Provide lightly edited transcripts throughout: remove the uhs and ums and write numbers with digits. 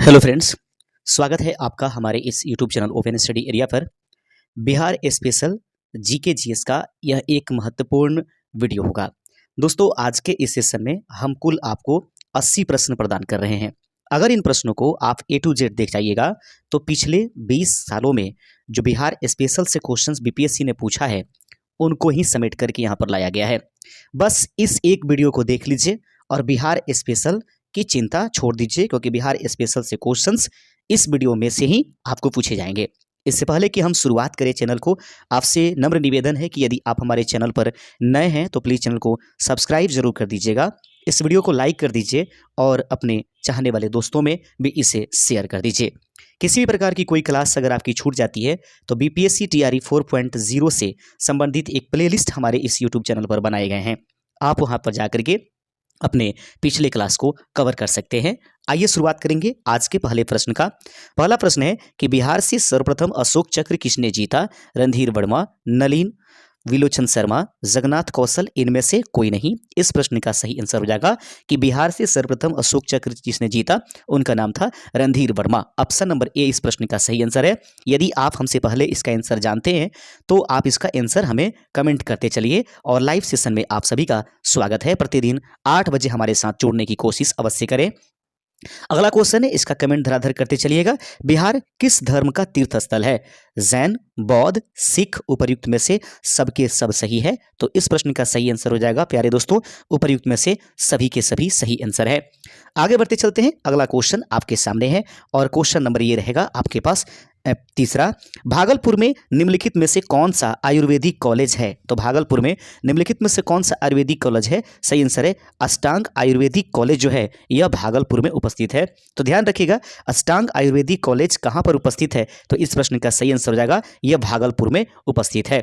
Hello friends, स्वागत है आपका हमारे इस YouTube channel open study area पर। बिहार स्पेशल जीके जीएस का यह एक महत्वपूर्ण वीडियो होगा। दोस्तों, आज के इस सेशन में हम कुल आपको 80 प्रश्न प्रदान कर रहे हैं। अगर इन प्रश्नों को आप ए टू जेड देख जाइएगा तो पिछले 20 सालों में जो बिहार स्पेशल से क्वेश्चंस बीपीएससी ने पूछा है उनको ही समेट करके यहाँ पर लाया गया है। बस इस एक वीडियो को देख लीजिए और बिहार स्पेशल की चिंता छोड़ दीजिए, क्योंकि बिहार स्पेशल से क्वेश्चंस इस वीडियो में से ही आपको पूछे जाएंगे। इससे पहले कि हम शुरुआत करें चैनल को, आपसे नम्र निवेदन है कि यदि आप हमारे चैनल पर नए हैं तो प्लीज़ चैनल को सब्सक्राइब जरूर कर दीजिएगा, इस वीडियो को लाइक कर दीजिए और अपने चाहने वाले दोस्तों में भी इसे शेयर कर दीजिए। किसी भी प्रकार की कोई क्लास अगर आपकी छूट जाती है तो बीपीएससी टीआरई 4.0 से संबंधित एक प्लेलिस्ट हमारे इस यूट्यूब चैनल पर बनाए गए हैं। आप वहां पर जाकर के अपने पिछले क्लास को कवर कर सकते हैं। आइए शुरुआत करेंगे आज के पहले प्रश्न का। पहला प्रश्न है कि बिहार से सर्वप्रथम अशोक चक्र किसने जीता? रणधीर वर्मा, नलिन, विलोचन शर्मा, जगन्नाथ कौशल, इनमें से कोई नहीं। इस प्रश्न का सही आंसर हो जाएगा कि बिहार से सर्वप्रथम अशोक चक्र जिसने जीता उनका नाम था Randhir Verma. Option number A इस प्रश्न का सही आंसर है। यदि आप हमसे पहले इसका आंसर जानते हैं तो आप इसका आंसर हमें कमेंट करते चलिए और लाइव सेशन में आप सभी का स्वागत है। प्रतिदिन 8 बजे हमारे साथ जुड़ने की कोशिश अवश्य करें। अगला क्वेश्चन है, इसका कमेंट धराधर करते चलिएगा। बिहार किस धर्म का तीर्थ स्थल है? जैन, बौद्ध, सिख, उपर्युक्त में से सबके सब सही है। तो इस प्रश्न का सही आंसर हो जाएगा प्यारे दोस्तों, उपर्युक्त में से सभी के सभी सही आंसर है। आगे बढ़ते चलते हैं। अगला क्वेश्चन आपके सामने है और क्वेश्चन नंबर ये रहेगा आपके पास तीसरा। भागलपुर में निम्नलिखित में से कौन सा आयुर्वेदिक कॉलेज है? तो भागलपुर में निम्नलिखित में से कौन सा आयुर्वेदिक कॉलेज है? सही आंसर है अष्टांग आयुर्वेदिक कॉलेज जो है यह भागलपुर में उपस्थित है। तो ध्यान रखिएगा, अष्टांग आयुर्वेदिक कॉलेज कहाँ पर उपस्थित है? तो इस प्रश्न का सही आंसर हो जाएगा यह भागलपुर में उपस्थित है।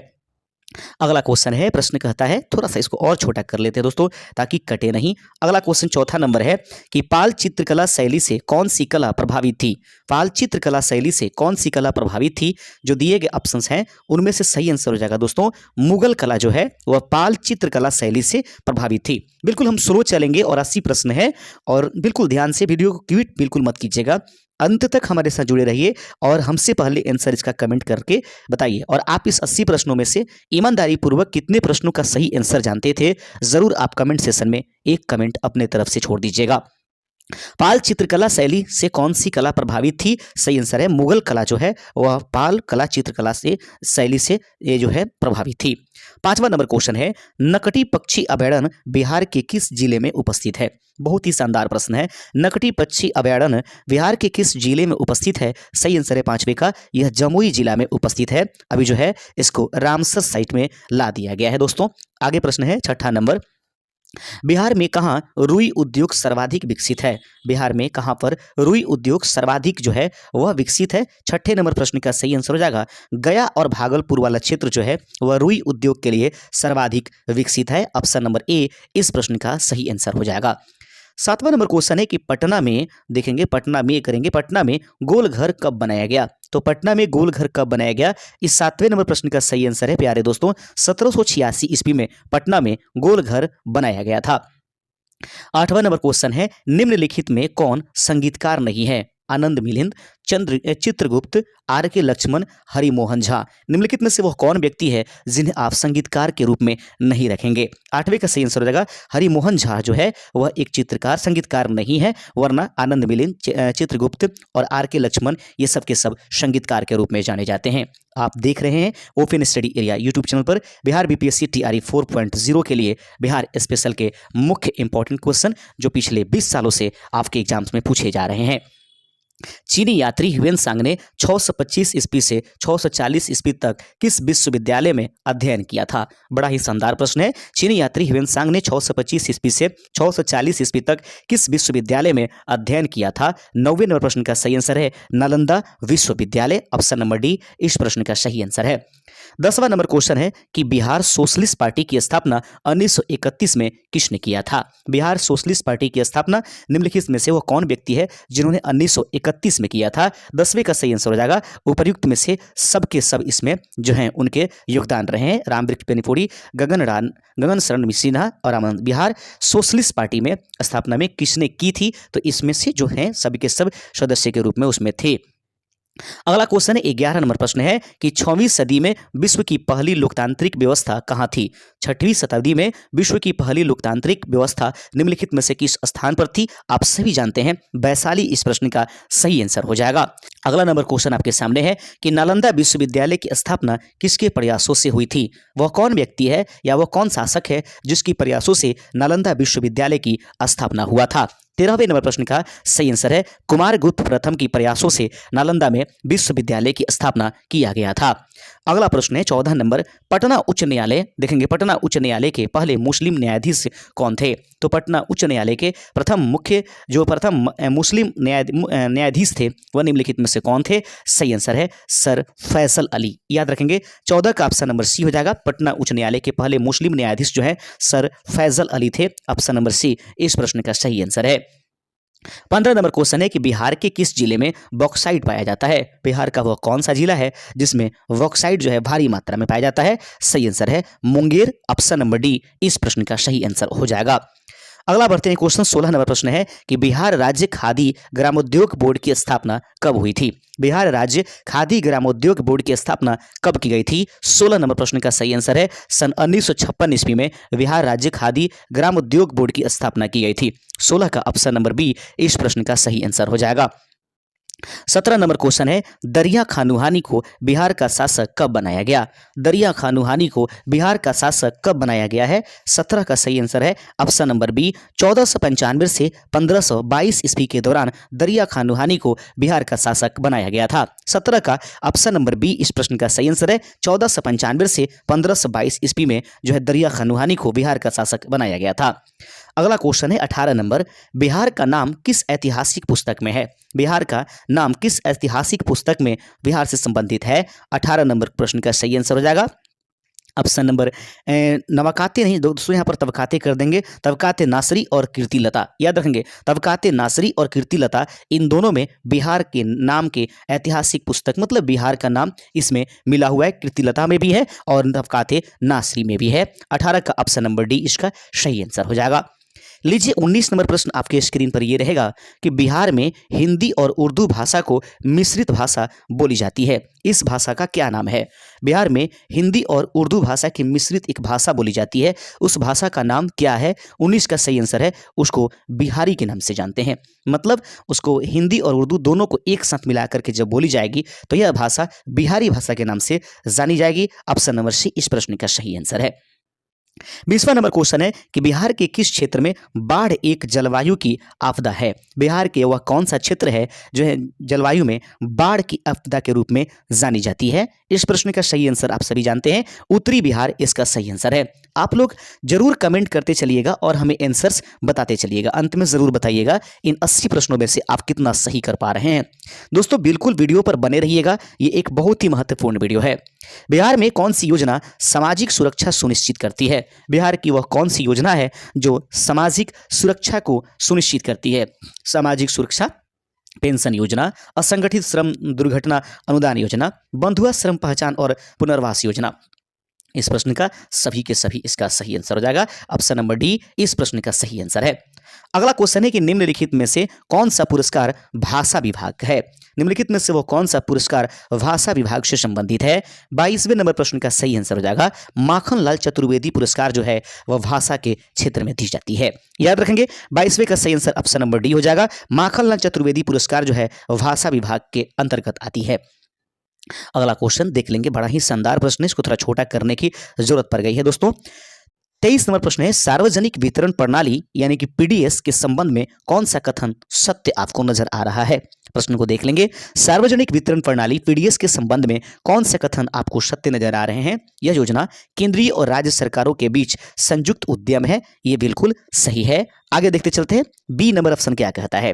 अगला क्वेश्चन है, प्रश्न कहता है, थोड़ा सा इसको और छोटा कर लेते हैं दोस्तों ताकि कटे नहीं। अगला क्वेश्चन चौथा नंबर है कि पाल चित्रकला शैली से कौन सी कला प्रभावित थी? पाल चित्रकला शैली से कौन सी कला प्रभावित थी? जो दिए गए ऑप्शंस हैं उनमें से सही आंसर हो जाएगा दोस्तों मुगल कला जो है वह पाल चित्रकला शैली से प्रभावित थी। बिल्कुल हम स्लो चलेंगे और 80 प्रश्न है और बिल्कुल ध्यान से वीडियो को क्विट बिल्कुल मत कीजिएगा, अंत तक हमारे साथ जुड़े रहिए और हमसे पहले आंसर इसका कमेंट करके बताइए। और आप इस 80 प्रश्नों में से ईमानदारी पूर्वक कितने प्रश्नों का सही आंसर जानते थे जरूर आप कमेंट सेशन में एक कमेंट अपने तरफ से छोड़ दीजिएगा। पाल चित्रकला शैली से कौन सी कला प्रभावित थी? सही आंसर है मुगल कला जो है वह पाल कला चित्रकला से शैली से ये जो है प्रभावित थी। पांचवा नंबर क्वेश्चन है, नकटी पक्षी अभयारण्य बिहार के किस जिले में उपस्थित है? बहुत ही शानदार प्रश्न है। नकटी पक्षी अभयारण्य बिहार के किस जिले में उपस्थित है? सही आंसर है पांचवे का यह जमुई जिला में उपस्थित है। अभी जो है इसको रामसर साइट में ला दिया गया है दोस्तों। आगे प्रश्न है छठा नंबर, बिहार में कहाँ रुई उद्योग सर्वाधिक विकसित है? बिहार में कहाँ पर रुई उद्योग सर्वाधिक जो है वह विकसित है? छठे नंबर प्रश्न का सही आंसर हो जाएगा गया और भागलपुर वाला क्षेत्र जो है वह रुई उद्योग के लिए सर्वाधिक विकसित है। ऑप्शन नंबर ए इस प्रश्न का सही आंसर हो जाएगा। सातवां नंबर क्वेश्चन है कि पटना में देखेंगे, पटना में करेंगे, पटना में गोल घर कब बनाया गया? तो पटना में गोल घर कब बनाया गया? इस सातवें नंबर प्रश्न का सही आंसर है प्यारे दोस्तों 1786 ईस्वी में पटना में गोल घर बनाया गया था। आठवां नंबर क्वेश्चन है, निम्नलिखित में कौन संगीतकार नहीं है? आनंद मिलिंद, चित्रगुप्त, आर के लक्ष्मण, हरिमोहन झा। निम्नलिखित में से वह कौन व्यक्ति है जिन्हें आप संगीतकार के रूप में नहीं रखेंगे? आठवें का सही आंसर हो जाएगा हरिमोहन झा जो है वह एक चित्रकार संगीतकार नहीं है, वरना आनंद मिलिंद, चित्रगुप्त और आर के लक्ष्मण ये सब के सब संगीतकार के रूप में जाने जाते हैं। आप देख रहे हैं open study area YouTube channel पर बिहार बीपीएससी टीआरई 4.0 के लिए बिहार स्पेशल के मुख्य इंपॉर्टेंट क्वेश्चन जो पिछले 20 सालों से आपके एग्जाम्स में पूछे जा रहे हैं। चीनी यात्री ह्वेनसांग ने 625 ईस्वी से 640 ईस्वी तक किस विश्वविद्यालय में अध्ययन किया था? बड़ा ही शानदार प्रश्न है। चीनी यात्री ह्वेनसांग ने 625 ईस्वी से 640 ईस्वी तक किस विश्वविद्यालय में अध्ययन किया था? 9वें नंबर प्रश्न का सही आंसर है नालंदा विश्वविद्यालय। ऑप्शन नंबर डी इस प्रश्न का सही आंसर है। 10वां नंबर क्वेश्चन है कि बिहार सोशलिस्ट पार्टी की स्थापना 1931 में किसने किया था? बिहार सोशलिस्ट पार्टी की स्थापना निम्नलिखित में से वह कौन व्यक्ति है जिन्होंने 1931 1931 में किया था। 10वें का सही आंसर हो जाएगा उपर्युक्त में से सबके सब इसमें जो हैं उनके योगदान रहे हैं। रामवृक्ष बेनीपुरी, गगन शरण सिन्हा और आनंद बिहार सोशलिस्ट पार्टी में स्थापना में किसने की थी, तो इसमें से जो हैं सभी के सब सदस्य के रूप में उसमें थे। अगला क्वेश्चन है 11 नंबर प्रश्न है कि 6वीं सदी में विश्व की पहली लोकतांत्रिक व्यवस्था कहाँ थी। 6वीं शताब्दी में विश्व की पहली लोकतांत्रिक व्यवस्था निम्नलिखित में से किस स्थान पर थी। आप सभी जानते हैं वैशाली इस प्रश्न का सही आंसर हो जाएगा। अगला नंबर क्वेश्चन आपके सामने है कि नालंदा विश्वविद्यालय की स्थापना किसके प्रयासों से हुई थी। वह कौन व्यक्ति है या वह कौन शासक है जिसकी प्रयासों से नालंदा विश्वविद्यालय की स्थापना हुआ था। 13वें नंबर प्रश्न का सही आंसर है कुमारगुप्त प्रथम की प्रयासों से नालंदा में विश्वविद्यालय की स्थापना किया गया था। अगला प्रश्न है 14 नंबर, पटना उच्च न्यायालय देखेंगे पटना उच्च न्यायालय के पहले मुस्लिम न्यायाधीश कौन थे। तो पटना उच्च न्यायालय के प्रथम मुस्लिम न्यायाधीश थे वह निम्नलिखित में से कौन थे। सही आंसर है सर फैसल अली। याद रखेंगे 14 का ऑप्शन नंबर सी हो जाएगा। पटना उच्च न्यायालय के पहले मुस्लिम न्यायाधीश जो है सर फैसल अली थे। ऑप्शन नंबर सी इस प्रश्न का सही आंसर है। 15 नंबर क्वेश्चन है कि बिहार के किस जिले में बॉक्साइट पाया जाता है। बिहार का वह कौन सा जिला है जिसमें बॉक्साइट जो है भारी मात्रा में पाया जाता है। सही आंसर है मुंगेर। ऑप्शन नंबर डी इस प्रश्न का सही आंसर हो जाएगा। अगला बढ़ते हैं क्वेश्चन 16 नंबर प्रश्न है कि बिहार राज्य खादी ग्रामोद्योग बोर्ड की स्थापना कब हुई थी। बिहार राज्य खादी ग्रामोद्योग बोर्ड की स्थापना कब की गई थी। 16 नंबर प्रश्न का सही आंसर है सन 1956 ईस्वी में बिहार राज्य खादी ग्रामोद्योग बोर्ड की स्थापना की गई थी। 16 का ऑप्शन नंबर बी इस प्रश्न का सही आंसर हो जाएगा। 17 नंबर क्वेश्चन है दरिया खानूहानी को बिहार का शासक कब बनाया गया। दरिया खानूहानी को बिहार का शासक कब बनाया गया है। 17 का सही आंसर है ऑप्शन नंबर बी 1495 से 1522 ईस्वी के दौरान दरिया खानूहानी को बिहार का शासक बनाया गया था। 17 का ऑप्शन नंबर बी इस प्रश्न का सही आंसर है 1495 से 1522 ईस्वी में जो है दरिया खानूहानी को बिहार का शासक बनाया गया था। अगला क्वेश्चन है 18 नंबर, बिहार का नाम किस ऐतिहासिक पुस्तक में है। बिहार का नाम किस ऐतिहासिक पुस्तक में बिहार से संबंधित है। 18 नंबर प्रश्न का सही आंसर हो जाएगा ऑप्शन नंबर नवाकाते नहीं दोस्तों यहाँ पर तबकाते कर देंगे। तबकाते नासरी और कीर्तिलता याद रखेंगे। तबकाते नासरी और कीर्तिलता इन दोनों में बिहार के नाम के ऐतिहासिक पुस्तक मतलब बिहार का नाम इसमें मिला हुआ है। कीर्तिलता में भी है और तबकाते नासरी में भी है। 18 का ऑप्शन नंबर डी इसका सही आंसर हो जाएगा। लीजिए 19 नंबर प्रश्न आपके स्क्रीन पर यह रहेगा कि बिहार में हिंदी और उर्दू भाषा को मिश्रित भाषा बोली जाती है। इस भाषा का क्या नाम है। बिहार में हिंदी और उर्दू भाषा की मिश्रित एक भाषा बोली जाती है, उस भाषा का नाम क्या है। 19 का सही आंसर है उसको बिहारी के नाम से जानते हैं। मतलब उसको हिंदी और उर्दू दोनों को एक साथ मिला करके जब बोली जाएगी तो यह भाषा बिहारी भाषा के नाम से जानी जाएगी। ऑप्शन नंबर सी इस प्रश्न का सही आंसर है। 20वां नंबर क्वेश्चन है कि बिहार के किस क्षेत्र में बाढ़ एक जलवायु की आपदा है। बिहार के वह कौन सा क्षेत्र है जो है जलवायु में बाढ़ की आपदा के रूप में जानी जाती है। इस प्रश्न का सही आंसर आप सभी जानते हैं उत्तरी बिहार इसका सही आंसर है। आप लोग जरूर कमेंट करते चलिएगा और हमें आंसर्स बताते चलिएगा। अंत में जरूर बताइएगा इन 80 प्रश्नों में से आप कितना सही कर पा रहे हैं। दोस्तों बिल्कुल वीडियो पर बने रहिएगा, ये एक बहुत ही महत्वपूर्ण वीडियो है। बिहार में कौन सी योजना सामाजिक सुरक्षा सुनिश्चित करती है। बिहार की वह कौन सी योजना है जो सामाजिक सुरक्षा को सुनिश्चित करती है। सामाजिक सुरक्षा पेंशन योजना, असंगठित श्रम दुर्घटना अनुदान योजना, बंधुआ श्रम पहचान और पुनर्वास योजना। इस प्रश्न का सभी के सभी इसका सही आंसर हो जाएगा। ऑप्शन नंबर डी इस प्रश्न का सही आंसर है। अगला क्वेश्चन है कि निम्नलिखित में से कौन सा पुरस्कार भाषा विभाग का है। निम्नलिखित में से वो कौन सा पुरस्कार भाषा विभाग से संबंधित है। 22वें नंबर प्रश्न का सही आंसर हो जाएगा माखनलाल चतुर्वेदी पुरस्कार जो है वह भाषा के क्षेत्र में दी जाती है। याद रखेंगे 22वें का सही आंसर ऑप्शन नंबर डी हो जाएगा। माखनलाल चतुर्वेदी पुरस्कार जो है भाषा विभाग के अंतर्गत आती है। अगला क्वेश्चन देख लेंगे, बड़ा ही शानदार प्रश्न है, इसको थोड़ा छोटा करने की जरूरत पड़ गई है दोस्तों। 23 नंबर प्रश्न है सार्वजनिक वितरण प्रणाली यानी कि पीडीएस के संबंध में कौन सा कथन सत्य आपको नजर आ रहा है। प्रश्न को देख लेंगे, सार्वजनिक वितरण प्रणाली पीडीएस के संबंध में कौन से कथन आपको सत्य नजर आ रहे हैं। यह योजना केंद्रीय और राज्य सरकारों के बीच संयुक्त उद्यम है, यह बिल्कुल सही है। आगे देखते चलते हैं बी नंबर ऑप्शन क्या कहता है।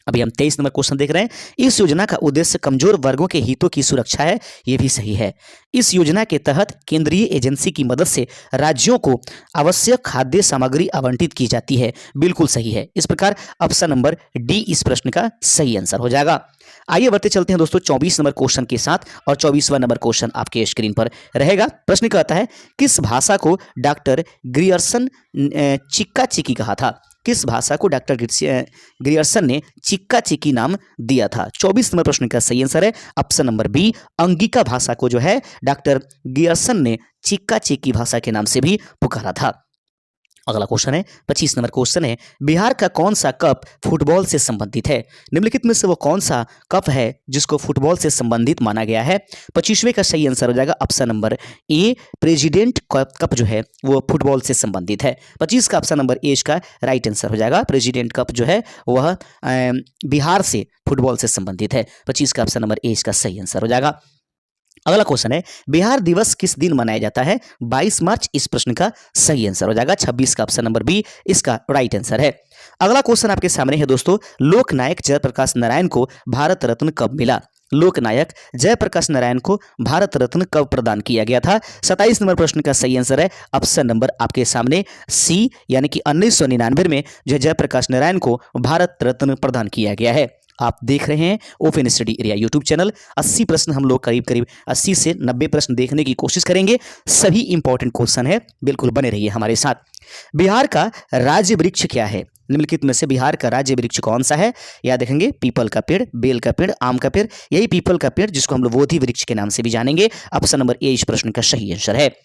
अभी हम 23 नंबर क्वेश्चन देख रहे हैं। इस योजना का उद्देश्य कमजोर वर्गों के हितों की सुरक्षा है, ये भी सही है। इस योजना के तहत केंद्रीय एजेंसी की मदद से राज्यों को आवश्यक खाद्य सामग्री आवंटित की जाती है, बिल्कुल सही है। इस प्रकार ऑप्शन नंबर डी इस प्रश्न का सही आंसर हो जाएगा। आइए बढ़ते चलते हैं दोस्तों 24 नंबर क्वेश्चन के साथ, और 24वां नंबर क्वेश्चन आपके स्क्रीन पर रहेगा। प्रश्न कहता है, किस भाषा को डॉक्टर ग्रियर्सन चिक्का चिकी कहा था? किस भाषा को डॉक्टर ग्रियर्सन ने चिक्का चिकी नाम दिया था? 24 नंबर प्रश्न का सही आंसर है ऑप्शन नंबर बी, अंगिका भाषा को जो है डॉक्टर ग्रियर्सन ने चिक्का चिकी भाषा के नाम से भी पुकारा था। अगला क्वेश्चन है 25 नंबर क्वेश्चन है, बिहार का कौन सा कप फुटबॉल से संबंधित है? निम्नलिखित में से वो कौन सा कप है जिसको फुटबॉल से संबंधित माना गया है? 25वें का सही आंसर हो जाएगा option number A, president cup जो है वो फुटबॉल से संबंधित है। 25 का ऑप्शन नंबर ए का राइट आंसर हो जाएगा। प्रेसिडेंट कप जो है वह बिहार से फुटबॉल से संबंधित है। 25 का ऑप्शन नंबर ए का सही आंसर हो जाएगा। अगला क्वेश्चन है, बिहार दिवस किस दिन मनाया जाता है? 22 मार्च इस प्रश्न का सही आंसर हो जाएगा। 26 का ऑप्शन नंबर बी इसका राइट आंसर है। अगला क्वेश्चन आपके सामने है दोस्तों, लोकनायक जयप्रकाश नारायण को भारत रत्न कब मिला? लोकनायक जयप्रकाश नारायण को भारत रत्न कब प्रदान किया गया था? 27 नंबर प्रश्न का सही आंसर है ऑप्शन नंबर आपके सामने सी, यानी कि 1999 में जो जयप्रकाश नारायण को भारत रत्न प्रदान किया गया है। आप देख रहे हैं open study area YouTube channel. 80 प्रश्न हम लोग करीब 80 से 90 प्रश्न देखने की कोशिश करेंगे। सभी इंपॉर्टेंट क्वेश्चन है, बिल्कुल बने रहिए हमारे साथ। बिहार का राज्य वृक्ष क्या है? निम्नलिखित में से बिहार का राज्य वृक्ष कौन सा है? याद रखेंगे, पीपल का पेड़, बेल का पेड़, आम का पेड़, यही पीपल का पेड़ जिसको हम लोग बोधि वृक्ष के नाम से भी जानेंगे। ऑप्शन नंबर ए इस प्रश्न का सही आंसर है।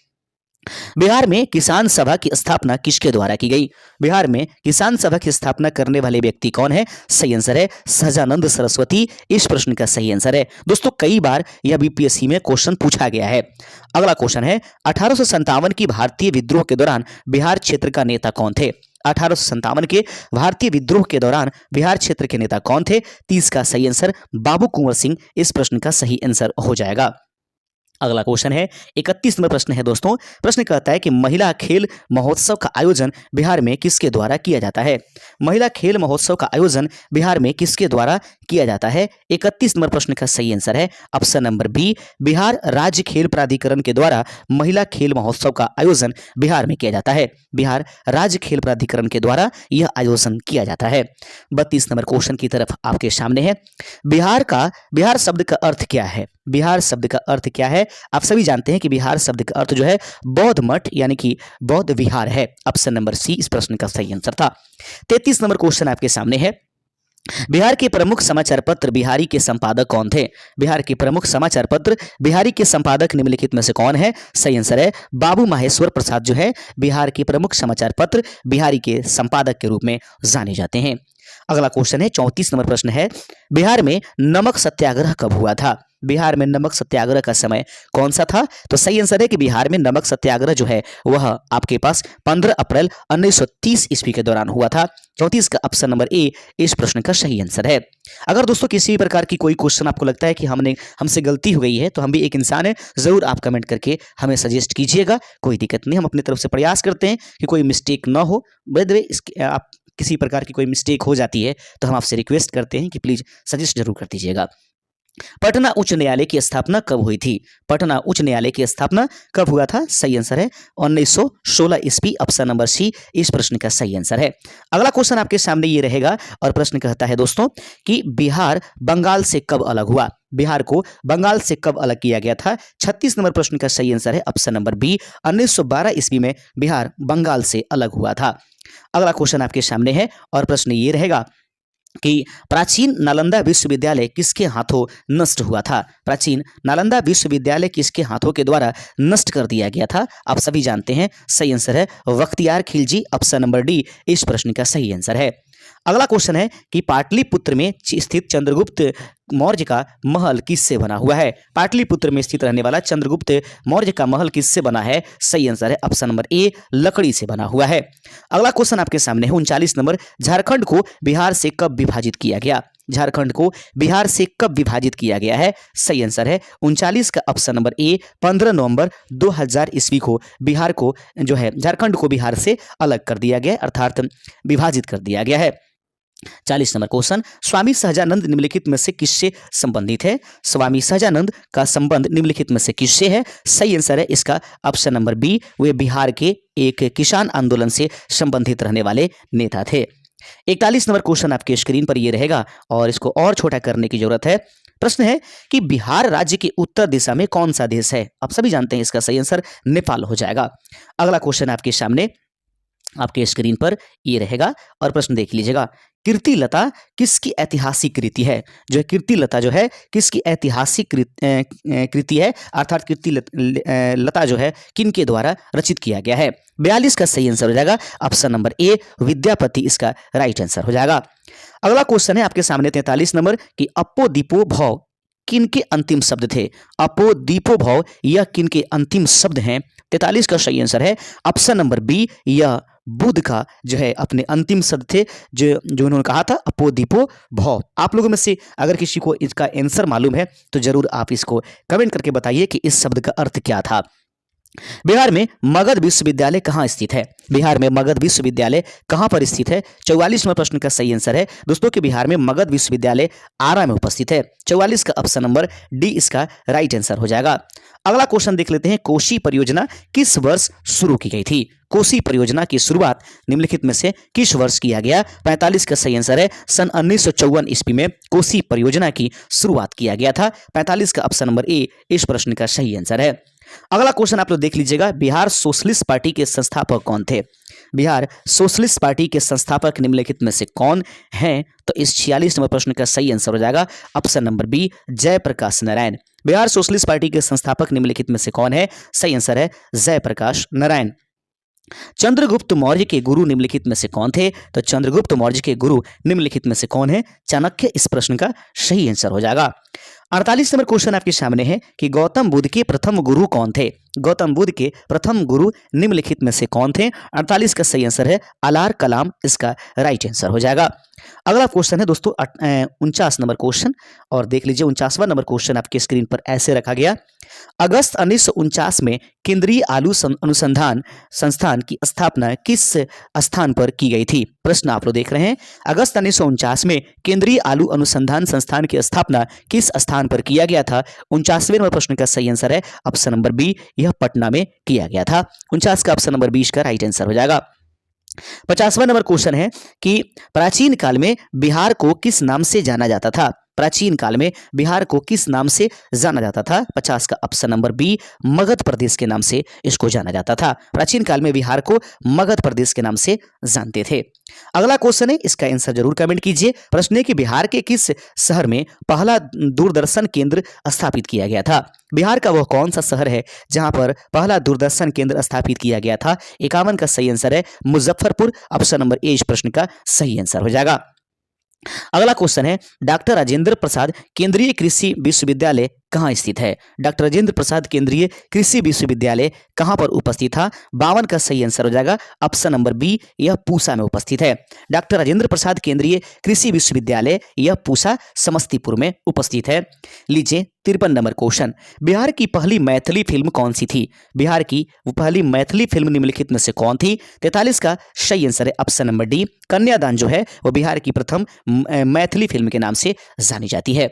बिहार में किसान सभा की स्थापना किसके द्वारा की गई? बिहार में किसान सभा की स्थापना करने वाले व्यक्ति कौन है? सही आंसर है सहजानंद सरस्वती इस प्रश्न का सही आंसर है। दोस्तों कई बार यह बीपीएससी में क्वेश्चन पूछा गया है। अगला क्वेश्चन है, 1857 की भारतीय विद्रोह के दौरान बिहार क्षेत्र का नेता कौन थे? 1857 के भारतीय विद्रोह के दौरान बिहार क्षेत्र के नेता कौन थे? 30 का सही आंसर बाबू कुंवर सिंह इस प्रश्न का सही आंसर हो जाएगा। अगला क्वेश्चन है 31 नंबर प्रश्न है दोस्तों। प्रश्न कहता है कि महिला खेल महोत्सव का आयोजन बिहार में किसके द्वारा किया जाता है? महिला खेल महोत्सव का आयोजन बिहार में किसके द्वारा किया जाता है? 31 नंबर प्रश्न का सही आंसर है ऑप्शन नंबर बी, बिहार राज्य खेल प्राधिकरण के द्वारा महिला खेल महोत्सव का आयोजन बिहार में किया जाता है। बिहार राज्य खेल प्राधिकरण के द्वारा यह आयोजन किया जाता है। 32 नंबर क्वेश्चन की तरफ आपके सामने है, बिहार शब्द का अर्थ क्या है? बिहार शब्द का अर्थ क्या है? आप सभी जानते हैं कि बिहार शब्द का अर्थ जो है बौद्ध मठ यानी कि बौद्ध विहार है। ऑप्शन नंबर सी इस प्रश्न का सही आंसर था। 33 नंबर क्वेश्चन आपके सामने है, बिहार के प्रमुख समाचार पत्र बिहारी के संपादक कौन थे? बिहार के प्रमुख समाचार पत्र बिहारी के संपादक निम्नलिखित में से कौन है? सही आंसर है बाबू माहेश्वर प्रसाद जो है बिहार के प्रमुख समाचार पत्र बिहारी के संपादक के रूप में जाने जाते हैं। अगला क्वेश्चन है 34 नंबर प्रश्न है, बिहार में नमक सत्याग्रह कब हुआ था? बिहार में नमक सत्याग्रह का समय कौन सा था? तो सही आंसर है कि बिहार में नमक सत्याग्रह जो है वह आपके पास 15 अप्रैल 1930 ईस्वी के दौरान हुआ था। 34 का ऑप्शन नंबर ए इस प्रश्न का सही आंसर है। अगर दोस्तों किसी भी प्रकार की कोई क्वेश्चन आपको लगता है कि हमसे गलती हो गई है तो हम भी एक इंसान है, जरूर आप कमेंट करके हमें सजेस्ट कीजिएगा, कोई दिक्कत नहीं। हम अपनी तरफ से प्रयास करते हैं कि कोई मिस्टेक ना हो। बाय द वे आप किसी प्रकार की कोई मिस्टेक हो जाती है तो हम आपसे रिक्वेस्ट करते हैं कि प्लीज सजेस्ट जरूर कर दीजिएगा। पटना उच्च न्यायालय की स्थापना कब हुई थी? पटना उच्च न्यायालय की स्थापना कब हुआ था? सही आंसर है 1916 ईस्वी। ऑप्शन नंबर सी इस प्रश्न का सही आंसर है। अगला क्वेश्चन आपके सामने ये रहेगा और प्रश्न कहता है दोस्तों कि बिहार बंगाल से कब अलग हुआ? बिहार को बंगाल से कब अलग किया गया था? 36 नंबर प्रश्न का सही आंसर है ऑप्शन नंबर बी 1912 ईस्वी में बिहार बंगाल से अलग हुआ था। अगला क्वेश्चन आपके सामने है और प्रश्न ये रहेगा कि प्राचीन नालंदा विश्वविद्यालय किसके हाथों नष्ट हुआ था? प्राचीन नालंदा विश्वविद्यालय किसके हाथों के द्वारा नष्ट कर दिया गया था? आप सभी जानते हैं सही आंसर है Bakhtiyar Khilji. Option number D इस प्रश्न का सही आंसर है। अगला क्वेश्चन है कि पाटलिपुत्र में स्थित चंद्रगुप्त मौर्य का महल किससे बना हुआ है? पाटलिपुत्र में स्थित रहने वाला चंद्रगुप्त मौर्य का महल किससे बना है? सही आंसर है ऑप्शन नंबर ए लकड़ी से बना हुआ है। अगला क्वेश्चन आपके सामने है 39 नंबर, झारखंड को बिहार से कब विभाजित किया गया? झारखंड को बिहार से कब विभाजित किया गया है? सही आंसर है 39 का ऑप्शन नंबर ए 15 नवंबर 2000 ईस्वी को बिहार को जो है झारखंड को बिहार से अलग कर दिया गया, अर्थात विभाजित कर दिया गया है। 40 नंबर क्वेश्चन, स्वामी सहजानंद निम्नलिखित में से किससे संबंधित है? स्वामी सहजानंद का संबंध निम्नलिखित में से किससे है? सही आंसर है इसका ऑप्शन नंबर बी, वे बिहार के एक किसान आंदोलन से संबंधित रहने वाले नेता थे। 41 नंबर क्वेश्चन आपके स्क्रीन पर ये रहेगा और इसको और छोटा करने की जरूरत है। प्रश्न है कि बिहार राज्य के उत्तर दिशा में कौन सा देश है? आप सभी जानते हैं इसका सही आंसर नेपाल हो जाएगा। अगला क्वेश्चन आपके सामने आपके स्क्रीन पर ये रहेगा और प्रश्न देख लीजिएगा। कीर्तिलता किसकी ऐतिहासिक कृति है? जो है कीर्तिलता जो है किसकी ऐतिहासिक कृति है, अर्थात कीर्तिलता जो है किनके द्वारा रचित किया गया है? 42 का सही आंसर हो जाएगा ऑप्शन नंबर ए, विद्यापति इसका राइट आंसर हो जाएगा। अगला क्वेश्चन है आपके सामने 43 नंबर कि अपो दीपो भव किनके अंतिम शब्द थे? अपो दीपो भव यह किनके अंतिम शब्द हैं? 43 का सही आंसर है ऑप्शन नंबर बी, यह बुद्ध का जो है अपने अंतिम शब्द थे जो उन्होंने कहा था अपो दीपो भव। आप लोगों में से अगर किसी को इसका आंसर मालूम है तो जरूर आप इसको कमेंट करके बताइए कि इस शब्द का अर्थ क्या था। बिहार में मगध विश्वविद्यालय कहाँ स्थित है? बिहार में मगध विश्वविद्यालय कहाँ पर स्थित है? 44वें प्रश्न का सही आंसर है दोस्तों कि बिहार में मगध विश्वविद्यालय आरा में उपस्थित है। 44 का ऑप्शन नंबर डी इसका राइट आंसर हो जाएगा। अगला क्वेश्चन देख लेते हैं, कोसी परियोजना किस वर्ष शुरू की गई थी? कोसी परियोजना की शुरुआत निम्नलिखित में से किस वर्ष किया गया? 45 का सही आंसर है सन 1954 ईस्वी में कोसी परियोजना की शुरुआत किया गया था। 45 का ऑप्शन नंबर ए इस प्रश्न का सही आंसर है। अगला क्वेश्चन आप लोग देख लीजिएगा, बिहार सोशलिस्ट पार्टी के संस्थापक कौन थे? बिहार सोशलिस्ट पार्टी के संस्थापक निम्नलिखित में से कौन हैं? तो इस 46 नंबर प्रश्न का सही आंसर हो जाएगा option number B, Jayaprakash Narayan. Bihar socialist party के संस्थापक निम्नलिखित में से कौन है? सही आंसर है जयप्रकाश नारायण। चंद्रगुप्त मौर्य के गुरु निम्नलिखित में से कौन थे? तो चंद्रगुप्त मौर्य के गुरु निम्नलिखित में से कौन है? चाणक्य इस प्रश्न का सही आंसर हो जाएगा। 48 नंबर क्वेश्चन आपके सामने है कि गौतम बुद्ध के प्रथम गुरु कौन थे? गौतम बुद्ध के प्रथम गुरु निम्नलिखित में से कौन थे? 48 का सही आंसर है अलार कलाम इसका राइट आंसर हो जाएगा। अगला क्वेश्चन है दोस्तों 49 नंबर क्वेश्चन और देख लीजिए 49वां नंबर क्वेश्चन आपके स्क्रीन पर ऐसे रखा गया, अगस्त 1949 में केंद्रीय आलू अनुसंधान संस्थान की स्थापना किस स्थान पर की गई थी? प्रश्न आप लोग देख रहे हैं, अगस्त 1949 में केंद्रीय आलू अनुसंधान संस्थान की स्थापना किस स्थान पर किया गया था? 49वें नंबर प्रश्न का सही आंसर है ऑप्शन नंबर बी, यह पटना में किया गया था। 49 का ऑप्शन नंबर 20 का राइट आंसर हो जाएगा। 50वां नंबर क्वेश्चन है कि प्राचीन काल में बिहार को किस नाम से जाना जाता था? प्राचीन काल में बिहार को किस नाम से जाना जाता था? 50 का ऑप्शन नंबर बी, मगध प्रदेश के नाम से इसको जाना जाता था। प्राचीन काल में बिहार को मगध प्रदेश के नाम से जानते थे। अगला क्वेश्चन है, इसका आंसर जरूर कमेंट कीजिए। प्रश्न है कि बिहार के किस शहर में पहला दूरदर्शन केंद्र स्थापित किया गया था? बिहार का वह कौन सा शहर है जहां पर पहला दूरदर्शन केंद्र स्थापित किया गया था? 51 का सही आंसर है मुजफ्फरपुर, ऑप्शन नंबर ए इस प्रश्न का सही आंसर हो जाएगा। अगला क्वेश्चन है, डॉक्टर राजेंद्र प्रसाद केंद्रीय कृषि विश्वविद्यालय कहाँ स्थित है? डॉक्टर राजेंद्र प्रसाद केंद्रीय कृषि विश्वविद्यालय कहाँ पर उपस्थित था? 52 का सही आंसर हो जाएगा ऑप्शन नंबर बी, यह पूसा में उपस्थित है। डॉक्टर राजेंद्र प्रसाद केंद्रीय कृषि विश्वविद्यालय यह पूसा समस्तीपुर में उपस्थित है। लीजिए 53 नंबर क्वेश्चन, बिहार की पहली मैथिली फिल्म कौन सी थी? बिहार की पहली मैथिली फिल्म निम्नलिखित में से कौन थी? 43 का सही आंसर है ऑप्शन नंबर डी, कन्यादान जो है वो बिहार की प्रथम मैथिली फिल्म के नाम से जानी जाती है।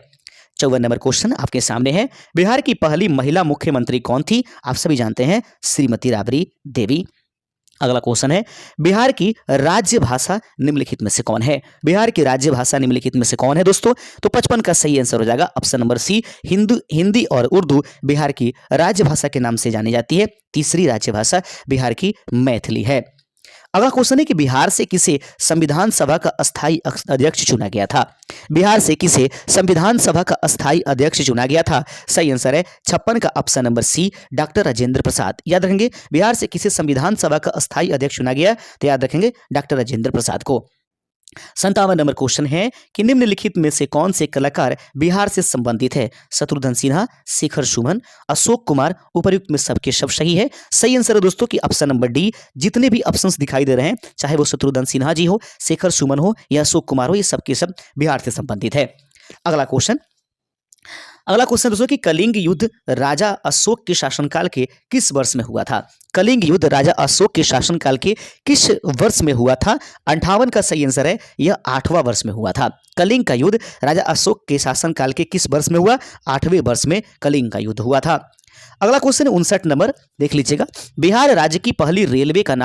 54 नंबर क्वेश्चन आपके सामने है, बिहार की पहली महिला मुख्यमंत्री कौन थी? आप सभी जानते हैं श्रीमती राबड़ी देवी। अगला क्वेश्चन है, बिहार की राज्य भाषा निम्नलिखित में से कौन है? बिहार की राज्य भाषा निम्नलिखित में से कौन है दोस्तों? तो 55 का सही आंसर हो जाएगा ऑप्शन नंबर सी, हिंदी और उर्दू बिहार की राज्य भाषा के नाम से जानी जाती है। तीसरी राज्य भाषा बिहार की मैथिली है। अगला क्वेश्चन है कि बिहार से किसे संविधान सभा का अस्थायी अध्यक्ष चुना गया था? बिहार से किसे संविधान सभा का अस्थायी अध्यक्ष चुना गया था? सही आंसर है 56 का option number C, doctor Rajendra Prasad. याद रखेंगे, बिहार से किसे संविधान सभा का अस्थायी अध्यक्ष चुना गया तो याद रखेंगे डॉक्टर राजेंद्र प्रसाद को। 57 नंबर क्वेश्चन है कि निम्नलिखित में से कौन से कलाकार बिहार से संबंधित है? शत्रुघ्न सिन्हा, शेखर सुमन, अशोक कुमार, उपर्युक्त में सबके सब सही है। सही आंसर है दोस्तों कि ऑप्शन नंबर डी, जितने भी ऑप्शंस दिखाई दे रहे हैं चाहे वो शत्रुघ्न सिन्हा जी हो, शेखर सुमन हो या अशोक कुमार हो, ये सबके सब बिहार से संबंधित है। अगला क्वेश्चन अगला क्वेश्चन दोस्तों कि कलिंग युद्ध राजा अशोक के शासनकाल के किस वर्ष में हुआ था? कलिंग युद्ध राजा अशोक के शासनकाल के किस वर्ष में हुआ था? 58 का सही आंसर है, यह 8वां वर्ष में हुआ था। कलिंग का युद्ध राजा अशोक के शासनकाल के किस वर्ष में हुआ? 8वें वर्ष में कलिंग का युद्ध हुआ था। अगला क्वेश्चन 59 नंबर देख लीजिएगा। बिहार राज्य की पहली रेलवे का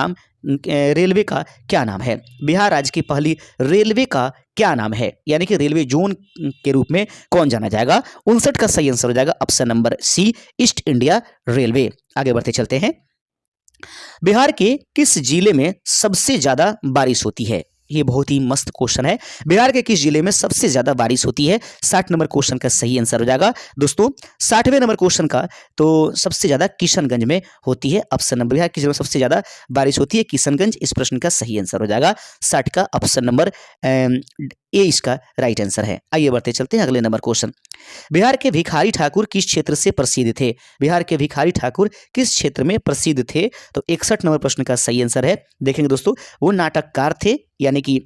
क्या नाम है? बिहार राज्य की पहली रेलवे का क्या नाम है, यानी कि रेलवे जोन के रूप में कौन जाना जाएगा? 59 का सही आंसर हो जाएगा option number C, East India railway. आगे बढ़ते चलते हैं। बिहार के किस जिले में सबसे ज्यादा बारिश होती है? ये बहुत ही मस्त क्वेश्चन है। बिहार के किस जिले में सबसे ज्यादा बारिश होती है? 60 नंबर क्वेश्चन का सही आंसर हो जाएगा दोस्तों 60वें नंबर क्वेश्चन का, तो सबसे ज्यादा किशनगंज में होती है। ऑप्शन नंबर, बिहार किस जिले में सबसे ज्यादा बारिश होती है? किशनगंज। इस प्रश्न का सही आंसर हो जाएगा 60 का ऑप्शन नंबर ए इसका राइट आंसर है। आइए बढ़ते चलते हैं अगले नंबर क्वेश्चन। बिहार के भिखारी ठाकुर किस क्षेत्र से प्रसिद्ध थे? बिहार के भिखारी ठाकुर किस क्षेत्र में प्रसिद्ध थे? तो 61 नंबर प्रश्न का सही आंसर है। देखेंगे दोस्तों, वो नाटककार थे, यानी कि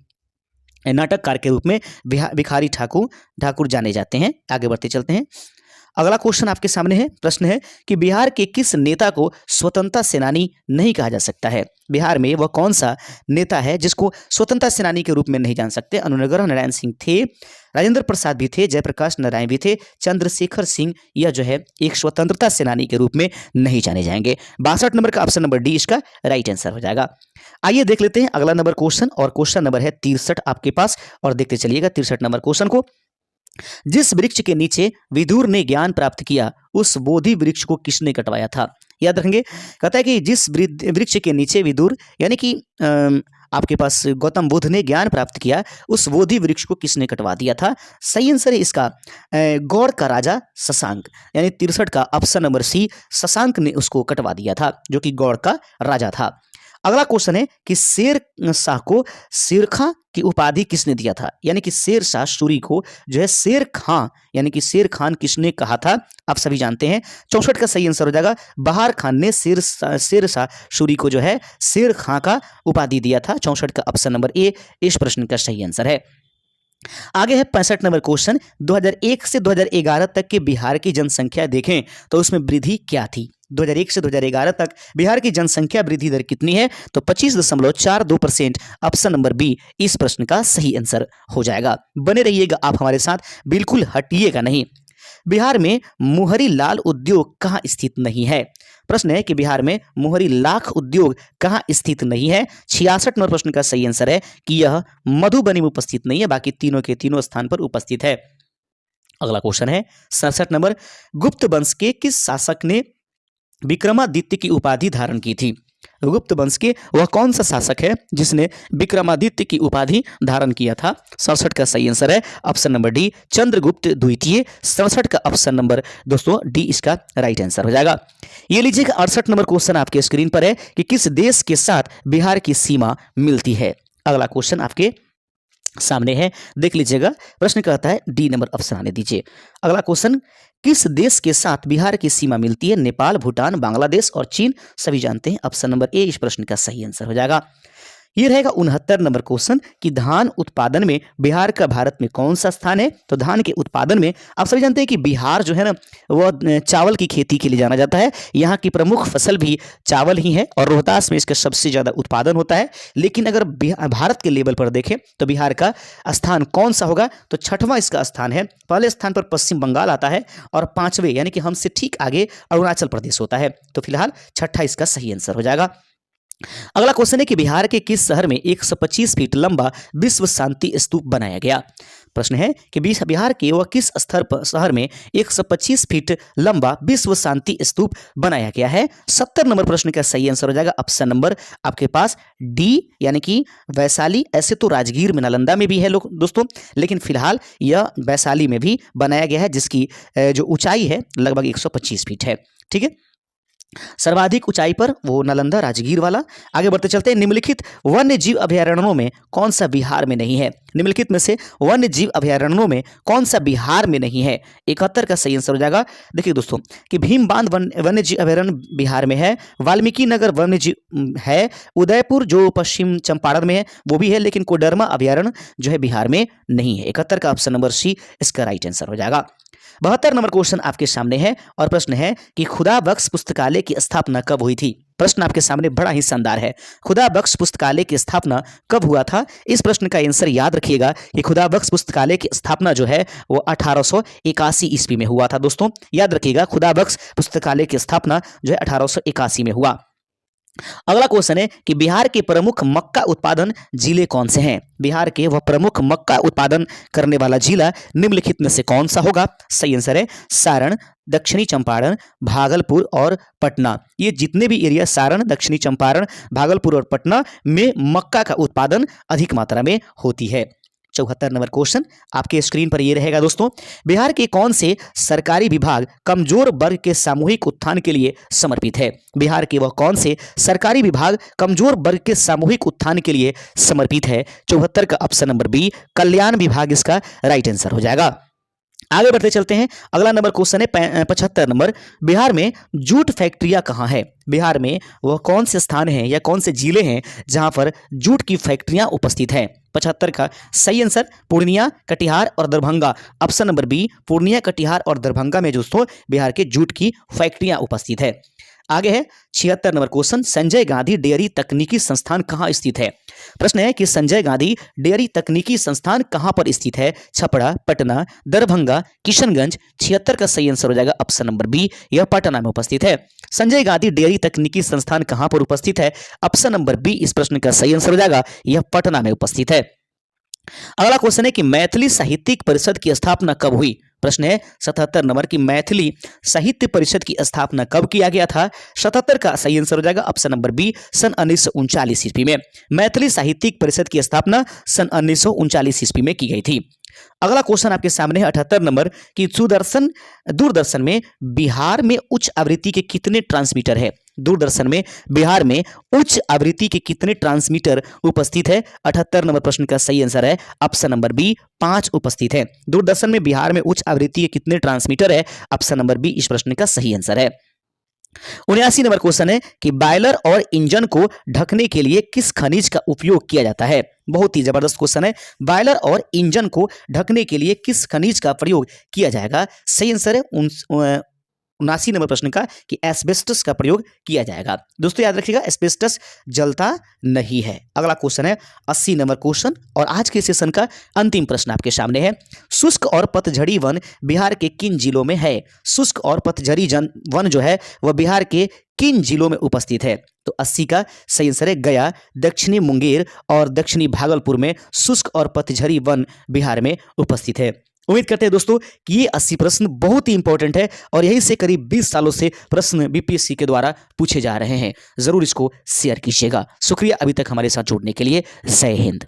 नाटककार के रूप में भिखारी ठाकुर जाने जाते हैं। आगे बढ़ते चलते हैं। अगला क्वेश्चन आपके सामने है। प्रश्न है कि बिहार के किस नेता को स्वतंत्रता सेनानी नहीं कहा जा सकता है? बिहार में वह कौन सा नेता है जिसको स्वतंत्रता सेनानी के रूप में नहीं जान सकते? अनुग्रह नारायण सिंह थे, राजेंद्र प्रसाद भी थे, जयप्रकाश नारायण भी थे, चंद्रशेखर सिंह यह जो है एक स्वतंत्रता सेनानी के रूप में नहीं जाने जाएंगे। 62 नंबर का ऑप्शन नंबर डी इसका राइट आंसर हो जाएगा। आइए देख लेते हैं अगला नंबर क्वेश्चन, और क्वेश्चन नंबर है 63 आपके पास, और देखते चलिएगा 63 नंबर क्वेश्चन को। जिस वृक्ष के नीचे विदुर ने ज्ञान प्राप्त किया उस बोधि वृक्ष को किसने कटवाया था? याद रखेंगे, कहता है कि जिस वृक्ष के नीचे विदुर यानी कि आपके पास गौतम बुद्ध ने ज्ञान प्राप्त किया उस बोधि वृक्ष को किसने कटवा दिया था? सही आंसर है इसका गौड़ का राजा शशांक, यानी 63 का ऑप्शन नंबर सी, शशांक ने उसको कटवा दिया था, जो कि गौड़ का राजा था। अगला क्वेश्चन है कि शेर शाह को शेरखां की उपाधि किसने दिया था? यानी कि शेर शाह सूरी को जो है शेर खां यानी कि शेर खान किसने कहा था? आप सभी जानते हैं। 64 का सही आंसर हो जाएगा, बहार खान ने शेर शाह सूरी को जो है शेर खां का उपाधि दिया था। 64 का ऑप्शन नंबर ए इस प्रश्न का सही आंसर है। आगे है 65 नंबर क्वेश्चन। 2001 से 2011 तक के बिहार की जनसंख्या देखें तो उसमें वृद्धि क्या थी? 2001 से 2011 तक बिहार की जनसंख्या वृद्धि दर कितनी है? तो 25.42%। ऑप्शन नंबर बी इस प्रश्न का सही आंसर हो जाएगा। बने रहिएगा आप हमारे साथ, बिल्कुल हटिएगा नहीं। बिहार में मोहरी लाल उद्योग कहाँ स्थित नहीं है? प्रश्न है कि बिहार में मोहरी लाख उद्योग कहाँ स्थित नहीं है? 66 नंबर प्रश्न का सही आंसर है कि यह मधुबनी में उपस्थित नहीं है, बाकी तीनों के तीनों स्थान पर उपस्थित है। अगला क्वेश्चन है 67 नंबर। गुप्त वंश के किस शासक ने विक्रमादित्य की उपाधि धारण की थी? गुप्त वंश के वह कौन सा शासक है जिसने विक्रमादित्य की उपाधि धारण किया था? 67 का सही आंसर है ऑप्शन नंबर डी, चंद्रगुप्त द्वितीय। 67 का ऑप्शन नंबर दोस्तों डी इसका राइट आंसर हो जाएगा। ये लीजिएगा 68 नंबर क्वेश्चन आपके स्क्रीन पर है कि किस देश के साथ बिहार की सीमा मिलती है? अगला क्वेश्चन आपके सामने है, देख लीजिएगा। प्रश्न कहता है डी नंबर ऑप्शन आने दीजिए। अगला क्वेश्चन, किस देश के साथ बिहार की सीमा मिलती है? नेपाल, भूटान, बांग्लादेश और चीन, सभी जानते हैं। ऑप्शन नंबर ए इस प्रश्न का सही आंसर हो जाएगा। ये रहेगा 69 नंबर क्वेश्चन कि धान उत्पादन में बिहार का भारत में कौन सा स्थान है? तो धान के उत्पादन में आप सभी जानते हैं कि बिहार जो है ना वह चावल की खेती के लिए जाना जाता है। यहाँ की प्रमुख फसल भी चावल ही है और रोहतास में इसका सबसे ज़्यादा उत्पादन होता है। लेकिन अगर भारत के लेवल पर देखें तो बिहार का स्थान कौन सा होगा? तो 6वां इसका स्थान है। पहले स्थान पर पश्चिम बंगाल आता है और 5वें यानी कि हमसे ठीक आगे अरुणाचल प्रदेश होता है। तो फिलहाल 6ठा इसका सही आंसर हो जाएगा। अगला क्वेश्चन है कि बिहार के किस शहर में 125 फीट लंबा विश्व शांति स्तूप बनाया गया? प्रश्न है कि बिहार के वह किस शहर में 125 फीट लंबा विश्व शांति स्तूप बनाया गया है? 70 नंबर प्रश्न का सही आंसर हो जाएगा ऑप्शन नंबर आपके पास डी यानी कि वैशाली। ऐसे तो राजगीर में, नालंदा में भी है लोग दोस्तों, लेकिन फिलहाल यह वैशाली में भी बनाया गया है, जिसकी जो ऊंचाई है लगभग 125 फीट है। ठीक है, सर्वाधिक ऊंचाई पर वो नालंदा राजगीर वाला। आगे बढ़ते चलते हैं। निम्नलिखित वन्य जीव अभयारण्यों में कौन सा बिहार में नहीं है? निम्नलिखित में से वन्य जीव अभयारण्यों में कौन सा बिहार में नहीं है? 71 का सही आंसर हो जाएगा। देखिए दोस्तों कि भीम बांध वन्य जीव अभयारण्य बिहार में है, वाल्मीकि नगर वन्य जीव है, उदयपुर जो पश्चिम चंपारण में है वो भी है, लेकिन कोडरमा अभयारण्य जो है बिहार में नहीं है। 71 का ऑप्शन नंबर सी इसका राइट आंसर हो जाएगा। 72 नंबर क्वेश्चन आपके सामने है और प्रश्न है कि खुदा बख्श पुस्तकालय की स्थापना कब हुई थी। प्रश्न आपके सामने बड़ा ही शानदार है। खुदा बख्श पुस्तकालय की स्थापना कब हुआ था? इस प्रश्न का आंसर याद रखिएगा कि खुदा बख्श पुस्तकालय की स्थापना जो है वो 1881 ईस्वी में हुआ था। दोस्तों याद रखिएगा, खुदा बख्श पुस्तकालय की स्थापना जो है 1881 में हुआ। अगला क्वेश्चन है कि बिहार के प्रमुख मक्का उत्पादन जिले कौन से हैं? बिहार के वह प्रमुख मक्का उत्पादन करने वाला जिला निम्नलिखित में से कौन सा होगा? सही आंसर है सारण, दक्षिणी चंपारण, भागलपुर और पटना। ये जितने भी एरिया सारण, दक्षिणी चंपारण, भागलपुर और पटना में मक्का का उत्पादन अधिक मात्रा में होती है। 74 नंबर क्वेश्चन आपके स्क्रीन पर ये रहेगा दोस्तों। बिहार के कौन से सरकारी विभाग कमजोर वर्ग के सामूहिक उत्थान के लिए समर्पित है? बिहार के वह कौन से सरकारी विभाग कमजोर वर्ग के सामूहिक उत्थान के लिए समर्पित है? 74 का ऑप्शन नंबर बी कल्याण विभाग इसका राइट आंसर हो जाएगा। आगे बढ़ते चलते हैं। अगला नंबर क्वेश्चन है 75 नंबर। बिहार में जूट फैक्ट्रियां कहाँ है? बिहार में वह कौन से स्थान हैं या कौन से जिले हैं जहां पर जूट की फैक्ट्रियां उपस्थित हैं? 75 का सही आंसर पूर्णिया, कटिहार और Darbhanga. Option number B Purnia, Katihar और दरभंगा में दोस्तों बिहार के जूट की फैक्ट्रियां उपस्थित है। आगे है 76 number question. Sanjay Gandhi dairy तकनीकी संस्थान कहाँ स्थित है? प्रश्न है कि संजय गांधी डेयरी तकनीकी संस्थान कहां पर स्थित है? छपरा, पटना, दरभंगा, किशनगंज। 76 का सही आंसर हो जाएगा ऑप्शन नंबर बी, यह पटना में उपस्थित है। संजय गांधी डेयरी तकनीकी संस्थान कहां पर उपस्थित है? ऑप्शन नंबर बी इस प्रश्न का सही आंसर हो जाएगा, यह पटना में उपस्थित है। अगला क्वेश्चन है कि मैथिली साहित्यिक परिषद की स्थापना कब हुई? प्रश्न है 77 नंबर की मैथिली साहित्य परिषद की स्थापना कब किया गया था? 77 का सही आंसर हो जाएगा ऑप्शन नंबर बी सन 1939 ईस्वी में। मैथिली साहित्यिक परिषद की स्थापना सन 1939 ईस्वी में की गई थी। अगला क्वेश्चन आपके सामने है 78 नंबर की दूरदर्शन में बिहार में उच्च आवृत्ति के कितने ट्रांसमीटर है? दूरदर्शन में बिहार में उच्च आवृत्ति के कितने ट्रांसमीटर उपस्थित है? 78 नंबर प्रश्न का सही आंसर है ऑप्शन नंबर बी 5 उपस्थित है। दूरदर्शन में बिहार में उच्च आवृत्ति के कितने ट्रांसमीटर है? ऑप्शन नंबर बी इस प्रश्न का सही आंसर है। 79 नंबर क्वेश्चन है कि बॉयलर और इंजन को ढकने के लिए किस खनिज का उपयोग किया जाता है? बहुत ही जबरदस्त क्वेश्चन है। बॉयलर और इंजन को ढकने के लिए किस खनिज का प्रयोग किया जाएगा? सही आंसर है 79 नंबर प्रश्न का कि एस्बेस्टस का प्रयोग किया जाएगा। दोस्तों याद रखिएगा एस्बेस्टस जलता नहीं है। अगला क्वेश्चन है 80 नंबर क्वेश्चन और आज के सेशन का अंतिम प्रश्न आपके सामने है। शुष्क और पतझड़ी वन बिहार के किन जिलों में है? शुष्क और पतझड़ी वन जो है वह बिहार के किन जिलों में उपस्थित है? तो 80 का सही आंसर है गया, दक्षिणी मुंगेर और दक्षिणी भागलपुर में शुष्क और पतझड़ी वन बिहार में उपस्थित है। उम्मीद करते हैं दोस्तों कि ये 80 प्रश्न बहुत ही इंपॉर्टेंट है और यहीं से करीब 20 सालों से प्रश्न बीपीएससी के द्वारा पूछे जा रहे हैं। जरूर इसको शेयर कीजिएगा। शुक्रिया अभी तक हमारे साथ जुड़ने के लिए। जय हिंद।